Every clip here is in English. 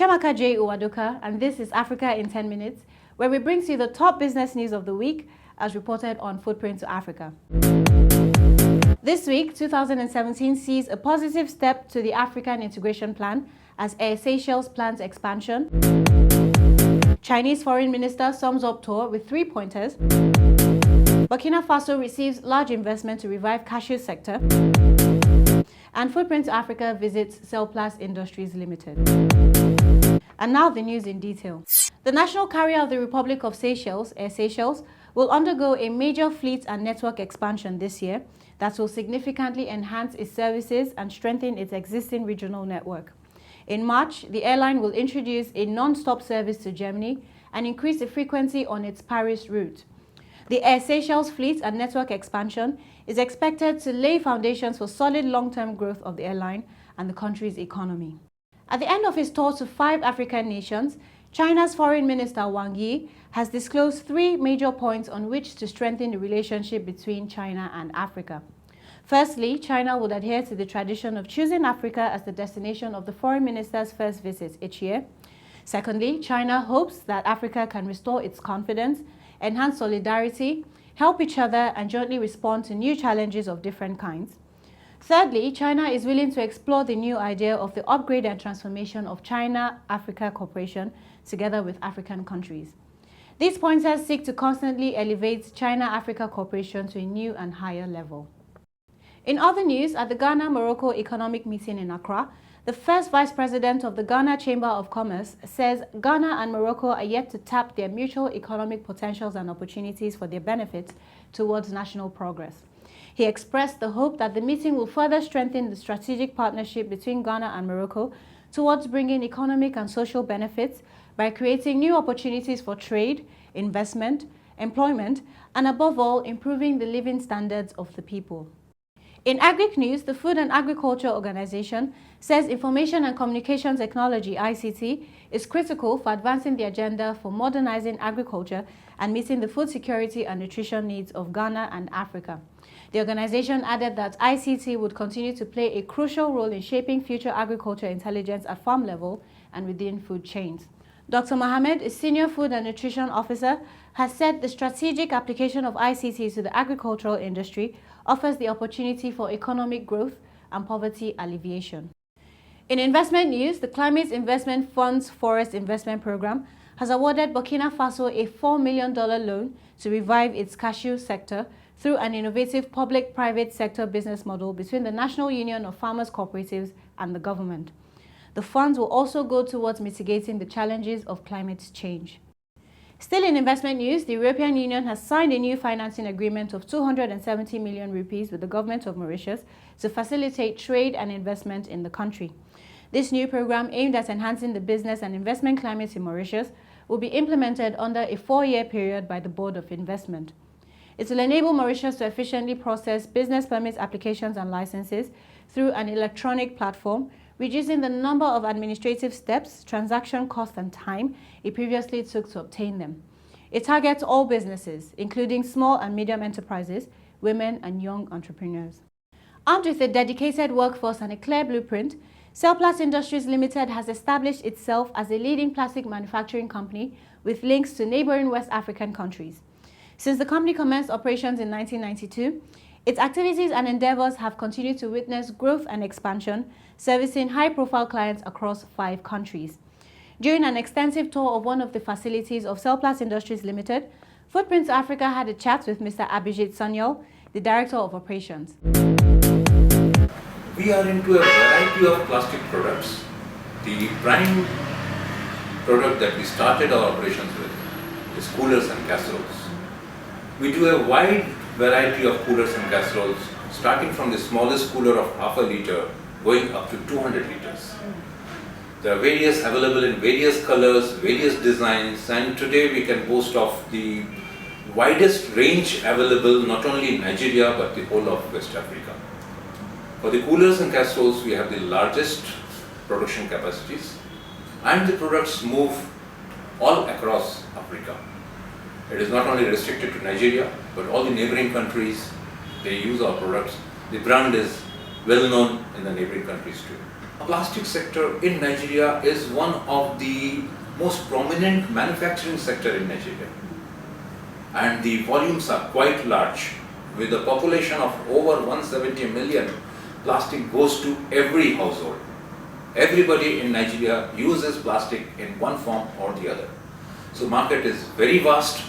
Chiamaka J. Uwadoka, and this is Africa in 10 Minutes, where we bring to you the top business news of the week as reported on Footprint to Africa. This week, 2017 sees a positive step to the African Integration Plan as Air Seychelles plans expansion. Chinese Foreign Minister sums up tour with 3 pointers. Burkina Faso receives large investment to revive cashew sector. And Footprint to Africa visits Cellplast Industries Limited. And now the news in detail. The national carrier of the Republic of Seychelles, Air Seychelles, will undergo a major fleet and network expansion this year that will significantly enhance its services and strengthen its existing regional network. In March, the airline will introduce a non-stop service to Germany and increase the frequency on its Paris route. The Air Seychelles fleet and network expansion is expected to lay foundations for solid long-term growth of the airline and the country's economy. At the end of his tour to 5 African nations, China's Foreign Minister Wang Yi has disclosed 3 major points on which to strengthen the relationship between China and Africa. Firstly, China would adhere to the tradition of choosing Africa as the destination of the foreign minister's first visit each year. Secondly, China hopes that Africa can restore its confidence, enhance solidarity, help each other, and jointly respond to new challenges of different kinds. Thirdly, China is willing to explore the new idea of the upgrade and transformation of China-Africa cooperation together with African countries. These pointers seek to constantly elevate China-Africa cooperation to a new and higher level. In other news, at the Ghana-Morocco Economic Meeting in Accra, the first Vice President of the Ghana Chamber of Commerce says Ghana and Morocco are yet to tap their mutual economic potentials and opportunities for their benefits towards national progress. He expressed the hope that the meeting will further strengthen the strategic partnership between Ghana and Morocco towards bringing economic and social benefits by creating new opportunities for trade, investment, employment, and above all, improving the living standards of the people. In Agric News, the Food and Agriculture Organization says information and communication technology, ICT, is critical for advancing the agenda for modernizing agriculture and meeting the food security and nutrition needs of Ghana and Africa. The organization added that ICT would continue to play a crucial role in shaping future agriculture intelligence at farm level and within food chains. Dr. Mohammed, a senior food and nutrition officer, has said the strategic application of ICT to the agricultural industry offers the opportunity for economic growth and poverty alleviation. In investment news, the Climate Investment Fund's Forest Investment Program has awarded Burkina Faso a $4 million loan to revive its cashew sector through an innovative public-private sector business model between the National Union of Farmers Cooperatives and the government. The funds will also go towards mitigating the challenges of climate change. Still in investment news, the European Union has signed a new financing agreement of 270 million rupees with the government of Mauritius to facilitate trade and investment in the country. This new program, aimed at enhancing the business and investment climate in Mauritius, will be implemented under a 4-year period by the Board of Investment. It will enable Mauritius to efficiently process business permits, applications and licenses through an electronic platform, reducing the number of administrative steps, transaction costs and time it previously took to obtain them. It targets all businesses, including small and medium enterprises, women and young entrepreneurs. Armed with a dedicated workforce and a clear blueprint, Cellplast Industries Limited has established itself as a leading plastic manufacturing company with links to neighboring West African countries. Since the company commenced operations in 1992, its activities and endeavors have continued to witness growth and expansion, servicing high-profile clients across 5 countries. During an extensive tour of one of the facilities of Cellplast Industries Limited, Footprint to Africa had a chat with Mr. Abhijit Sanyal, the Director of Operations. We are into a variety of plastic products. The prime product that we started our operations with is coolers and casseroles. We do a wide variety of coolers and casseroles, starting from the smallest cooler of half a liter, going up to 200 liters. There are various available in various colors, various designs, and today we can boast of the widest range available not only in Nigeria but the whole of West Africa. For the coolers and casseroles, we have the largest production capacities, and the products move all across Africa. It is not only restricted to Nigeria, but all the neighboring countries, they use our products. The brand is well known in the neighboring countries too. Plastic sector in Nigeria is one of the most prominent manufacturing sector in Nigeria, and the volumes are quite large. With a population of over 170 million, plastic goes to every household. Everybody in Nigeria uses plastic in one form or the other. So market is very vast.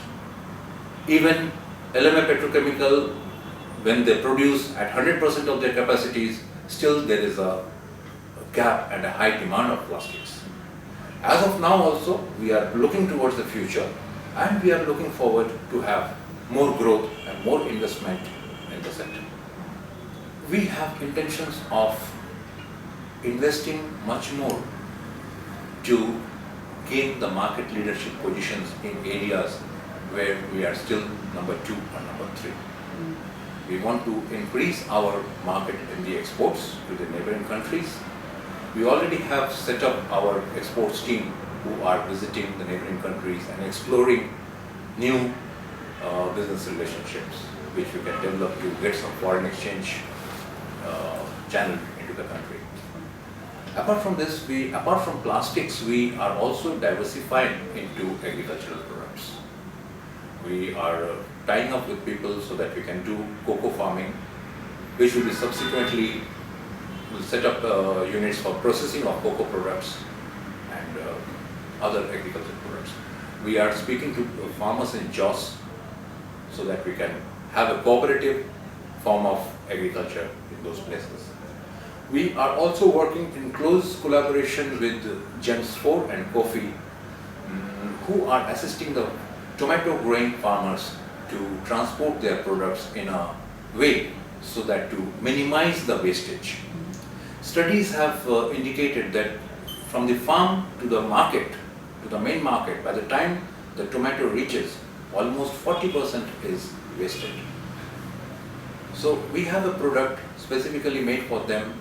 Even LMA Petrochemical, when they produce at 100% of their capacities, still there is a gap and a high demand of plastics. As of now also, we are looking towards the future, and we are looking forward to have more growth and more investment in the sector. We have intentions of investing much more to gain the market leadership positions in areas where we are still number 2 or number 3. We want to increase our market in the exports to the neighboring countries. We already have set up our exports team who are visiting the neighboring countries and exploring new business relationships which we can develop to get some foreign exchange channel into the country. Apart from this, apart from plastics, we are also diversifying into agricultural products. We are tying up with people so that we can do cocoa farming, which will be subsequently, we'll set up units for processing of cocoa products and other agricultural products. We are speaking to farmers in Jos so that we can have a cooperative form of agriculture in those places. We are also working in close collaboration with GEMS 4 and Kofi, who are assisting the tomato growing farmers to transport their products in a way so that to minimize the wastage. Studies have indicated that from the farm to the market, to the main market, by the time the tomato reaches, almost 40% is wasted. So we have a product specifically made for them.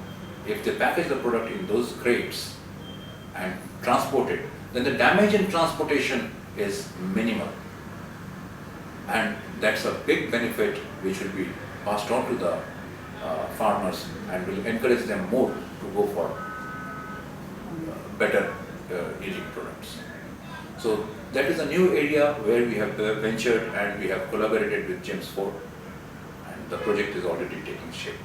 If they package the product in those crates and transport it, then the damage in transportation is minimal. And that's a big benefit which will be passed on to the farmers and will encourage them more to go for better yielding products. So that is a new area where we have ventured and we have collaborated with GEMS 4, and the project is already taking shape.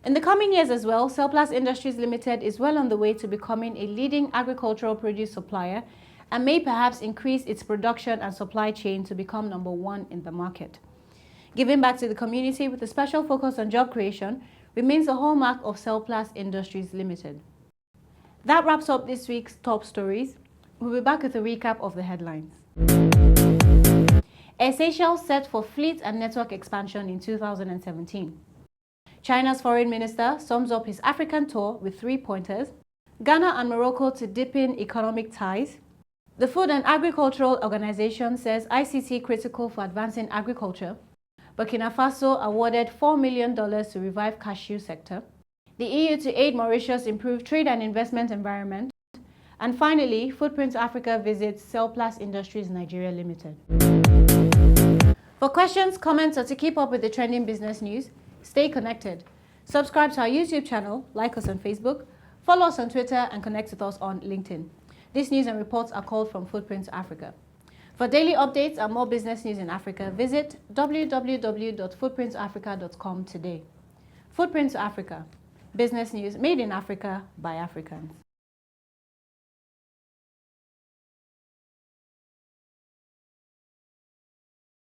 In the coming years as well, Celplast Industries Limited is well on the way to becoming a leading agricultural produce supplier and may perhaps increase its production and supply chain to become number 1 in the market. Giving back to the community with a special focus on job creation remains a hallmark of Celplast Industries Limited. That wraps up this week's top stories. We'll be back with a recap of the headlines. Air Seychelles set for fleet and network expansion in 2017. China's foreign minister sums up his African tour with 3 pointers. Ghana and Morocco to deepen economic ties. The Food and Agricultural Organization says ICT critical for advancing agriculture. Burkina Faso awarded $4 million to revive cashew sector. The EU to aid Mauritius improve trade and investment environment. And finally, Footprint Africa visits Celplast Industries Nigeria Limited. For questions, comments, or to keep up with the trending business news, stay connected. Subscribe to our YouTube channel, like us on Facebook, follow us on Twitter, and connect with us on LinkedIn. These news and reports are called from Footprint Africa. For daily updates and more business news in Africa, visit www.footprintafrica.com today. Footprint Africa, business news made in Africa by Africans.